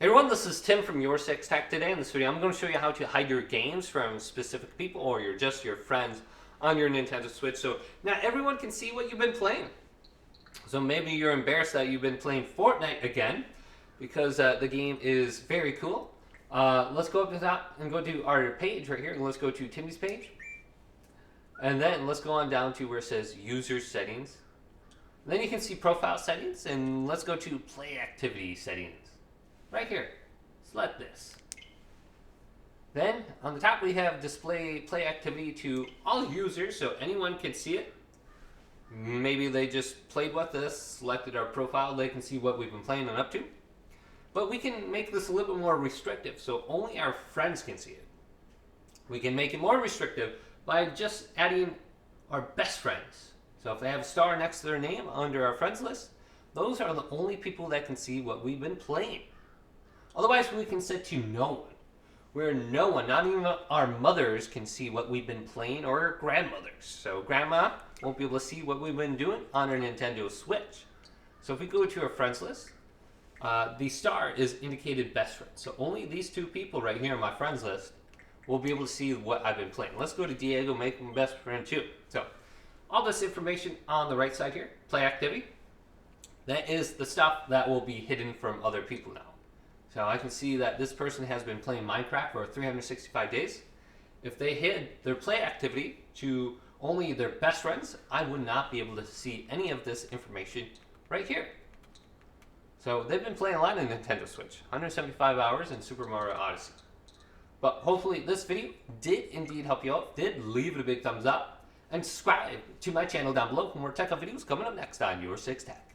Hey everyone, this is Tim from Your Six Tech. Today in this video, I'm going to show you how to hide your games from specific people or just your friends on your Nintendo Switch. So now everyone can see what you've been playing. So maybe you're embarrassed that you've been playing Fortnite again because the game is very cool. Let's go up to that and go to our page right here, and let's go to Timmy's page. And then let's go on down to where it says User Settings. And then you can see Profile Settings, and let's go to Play Activity Settings. Right here, select this. Then on the top we have display play activity to all users, so anyone can see it. Maybe they just played with us, selected our profile, they can see what we've been playing and up to. But we can make this a little bit more restrictive, so only our friends can see it. We can make it more restrictive by just adding our best friends. So if they have a star next to their name under our friends list, those are the only people that can see what we've been playing. Otherwise, we can set to no one, where no one, not even our mothers, can see what we've been playing, or our grandmothers. So grandma won't be able to see what we've been doing on our Nintendo Switch. So if we go to our friends list, the star is indicated best friend. So only these two people right here on my friends list will be able to see what I've been playing. Let's go to Diego, make him best friend too. So all this information on the right side here, play activity, that is the stuff that will be hidden from other people now. So I can see that this person has been playing Minecraft for 365 days. If they hid their play activity to only their best friends, I would not be able to see any of this information right here. So they've been playing a lot on Nintendo Switch, 175 hours in Super Mario Odyssey. But hopefully this video did indeed help you out, did leave it a big thumbs up, and subscribe to my channel down below for more tech videos coming up next on Your Six Tech.